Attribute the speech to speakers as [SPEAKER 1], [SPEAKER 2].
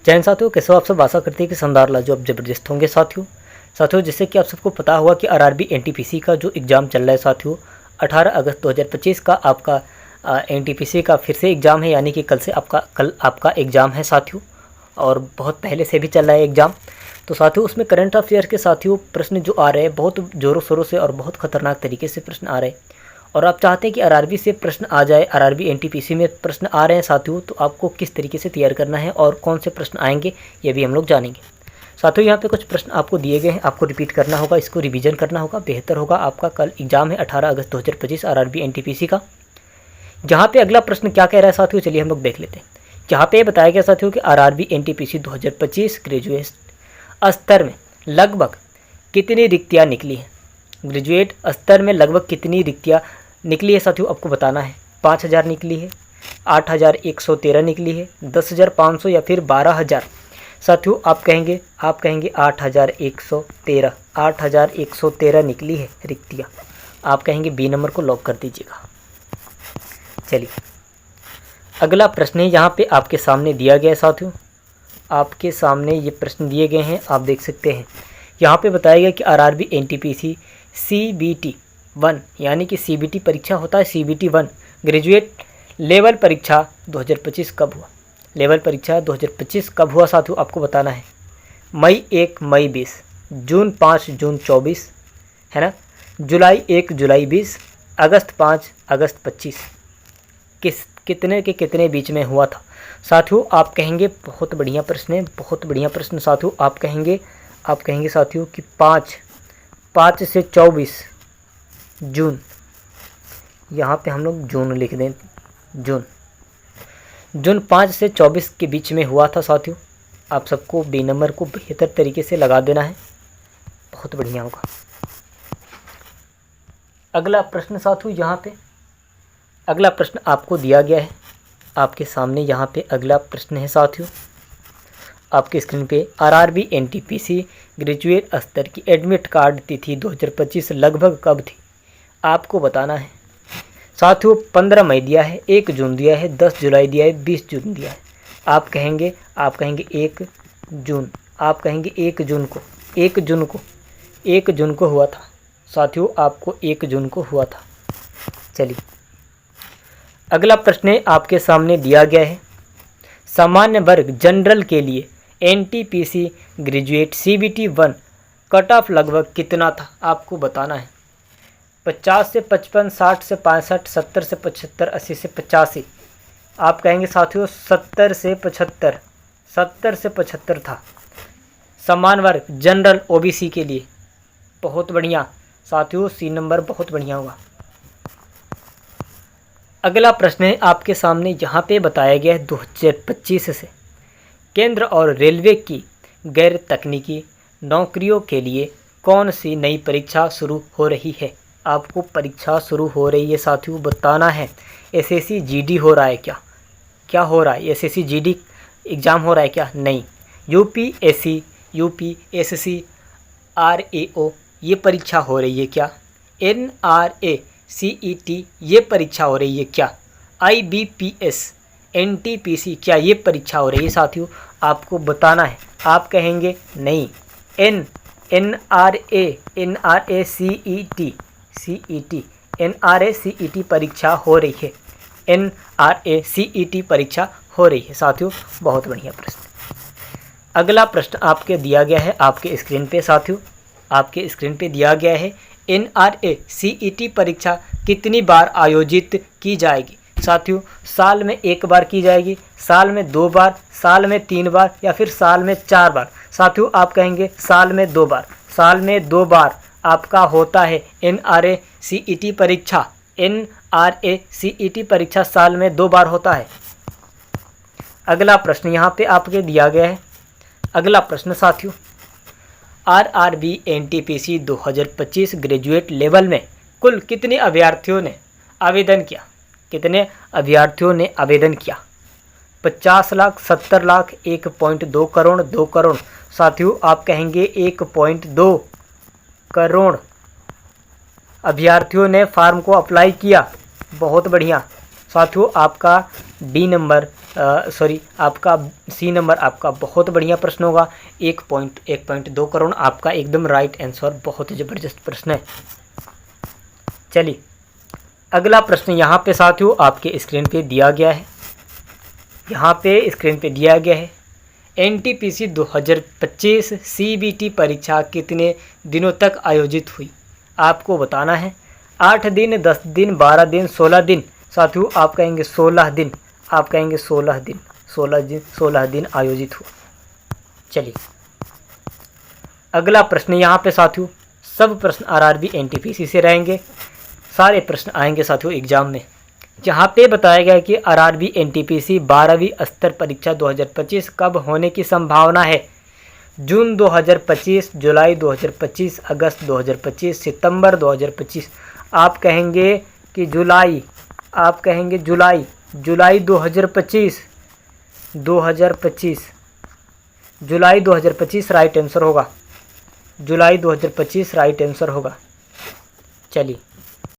[SPEAKER 1] जैन साथियों, कैसे हो आप सब। आशा करते हैं कि शानदार लाजवाब जबरदस्त होंगे साथियों जैसे कि आप सबको पता हुआ कि आरआरबी एनटीपीसी का जो एग्ज़ाम चल रहा है साथियों, 18 अगस्त 2025 का आपका एनटीपीसी का फिर से एग्ज़ाम है, यानी कि कल आपका एग्ज़ाम है साथियों, और बहुत पहले से भी चल रहा है एग्ज़ाम। तो साथियों उसमें करंट अफेयर के साथियों प्रश्न जो आ रहे हैं बहुत ज़ोरों शोरों से और बहुत ख़तरनाक तरीके से प्रश्न आ रहे हैं, और आप चाहते हैं कि आरआरबी से प्रश्न आ जाए, आरआरबी एनटीपीसी में प्रश्न आ रहे हैं साथियों, तो आपको किस तरीके से तैयार करना है और कौन से प्रश्न आएंगे ये भी हम लोग जानेंगे साथियों। यहाँ पे कुछ प्रश्न आपको दिए गए हैं, आपको रिपीट करना होगा, इसको रिवीजन करना होगा, बेहतर होगा। आपका कल एग्जाम है 18 अगस्त 2025 आरआरबी एनटीपीसी का। जहाँ पे अगला प्रश्न क्या कह रहा है साथियों, चलिए हम लोग देख लेते हैं। यहाँ पे बताया गया साथियों कि आरआरबी एनटीपीसी 2025 ग्रेजुएट स्तर में लगभग कितनी रिक्तियाँ निकली हैं। ग्रेजुएट स्तर में लगभग कितनी रिक्तियाँ निकली है साथियों, आपको बताना है। 5000 निकली है, 8113 निकली है, 10500 या फिर 12000 साथियों। आप कहेंगे 8113 निकली है रिक्तियाँ। आप कहेंगे बी नंबर को लॉक कर दीजिएगा। चलिए अगला प्रश्न है, यहाँ पे आपके सामने दिया गया है साथियों, आपके सामने ये प्रश्न दिए गए हैं, आप देख सकते हैं। यहाँ पे बताया गया कि आरआरबी एनटीपीसी CBT 1 यानी कि CBT परीक्षा होता है, CBT 1 ग्रेजुएट लेवल परीक्षा 2025 कब हुआ। लेवल परीक्षा 2025 कब हुआ साथियों, आपको बताना है। मई 1 मई 20, जून 5 जून 24, है ना, जुलाई 1 जुलाई 20, अगस्त 5 अगस्त 25, कितने के कितने बीच में हुआ था साथियों। आप कहेंगे बहुत बढ़िया प्रश्न है, बहुत बढ़िया प्रश्न साथियों। आप कहेंगे साथियों कि 5 से 24 जून, यहाँ पे हम लोग जून लिख दें, जून 5 से 24 के बीच में हुआ था साथियों। आप सबको बी नंबर को बेहतर तरीके से लगा देना है, बहुत बढ़िया होगा। अगला प्रश्न साथियों, यहाँ पे अगला प्रश्न आपको दिया गया है आपके सामने। यहाँ पे अगला प्रश्न है साथियों, आपके स्क्रीन पे। आरआरबी एनटीपीसी ग्रेजुएट स्तर की एडमिट कार्ड तिथि 2025 लगभग कब थी, आपको बताना है साथियों। 15 मई दिया है, 1 जून दिया है, 10 जुलाई दिया है, 20 जून दिया है। आप कहेंगे 1 जून, आप कहेंगे 1 जून को हुआ था साथियों, आपको 1 जून को हुआ था। चलिए अगला प्रश्न है, आपके सामने दिया गया है। सामान्य वर्ग जनरल के लिए NTPC graduate CBT 1 cut off लगभग कितना था, आपको बताना है। 50 से 55, 60 से 65, 70 से 75, 80 से 85। आप कहेंगे साथियों 70 से 75 था समान वर्ग जनरल OBC के लिए। बहुत बढ़िया साथियों, सी नंबर बहुत बढ़िया होगा। अगला प्रश्न है आपके सामने, यहाँ पे बताया गया है 2025 से केंद्र और रेलवे की गैर तकनीकी नौकरियों के लिए कौन सी नई परीक्षा शुरू हो रही है। आपको परीक्षा शुरू हो रही है साथियों, बताना है। SSC GD हो रहा है क्या हो रहा है, SSC GD एग्ज़ाम हो रहा है क्या, नहीं। UPSC UPSC RAO ये परीक्षा हो रही है क्या, NRA CET ये परीक्षा हो रही है क्या, IBPS NTPC क्या ये परीक्षा हो रही है साथियों, आपको बताना है। आप कहेंगे नहीं, NRA CET परीक्षा हो रही है, NRA CET परीक्षा हो रही है साथियों। बहुत बढ़िया प्रश्न। अगला प्रश्न आपके दिया गया है आपके स्क्रीन पे साथियों, आपके स्क्रीन पे दिया गया है। NRA CET परीक्षा कितनी बार आयोजित की जाएगी साथियों। साल में 1 बार की जाएगी, साल में 2 बार, साल में 3 बार या फिर साल में 4 बार साथियों। आप कहेंगे साल में 2 बार, साल में 2 बार आपका होता है NRA CET परीक्षा। NRA CET परीक्षा साल में 2 बार होता है। अगला प्रश्न यहाँ पे आपके दिया गया है। अगला प्रश्न साथियों, आरआरबी एनटीपीसी 2025 ग्रेजुएट लेवल में कुल कितने अभ्यर्थियों ने आवेदन किया, कितने अभ्यर्थियों ने आवेदन किया। 50 लाख, 70 लाख, 1.2 करोड़, 2 करोड़ साथियों। आप कहेंगे 1.2 करोड़ अभ्यर्थियों ने फार्म को अप्लाई किया। बहुत बढ़िया साथियों आपका डी नंबर आपका सी नंबर आपका बहुत बढ़िया प्रश्न होगा। 1.2 करोड़ आपका एकदम राइट आंसर, बहुत ही ज़बरदस्त प्रश्न है। चलिए अगला प्रश्न यहाँ पे साथियों आपके स्क्रीन पे दिया गया है। यहाँ पे स्क्रीन पे दिया गया है एनटीपीसी 2025 सीबीटी परीक्षा कितने दिनों तक आयोजित हुई? आपको बताना है। 8 दिन, 10 दिन, 12 दिन, 16 दिन। साथियों आप कहेंगे 16 दिन, आप कहेंगे 16 दिन, 16 दिन आयोजित हुआ। चलिए अगला प्रश्न यहाँ पे साथियों, सब प्रश्न आरआरबी एनटीपीसी से रहेंगे, सारे प्रश्न आएंगे साथियों एग्जाम में। यहाँ पे बताया गया कि आरआरबी एनटीपीसी 12वीं स्तर परीक्षा 2025 कब होने की संभावना है? जून 2025, जुलाई 2025, अगस्त 2025, सितंबर 2025। आप कहेंगे कि जुलाई, आप कहेंगे जुलाई, जुलाई 2025, 2025, जुलाई 2025 राइट आंसर होगा, जुलाई 2025 राइट आंसर होगा। चलिए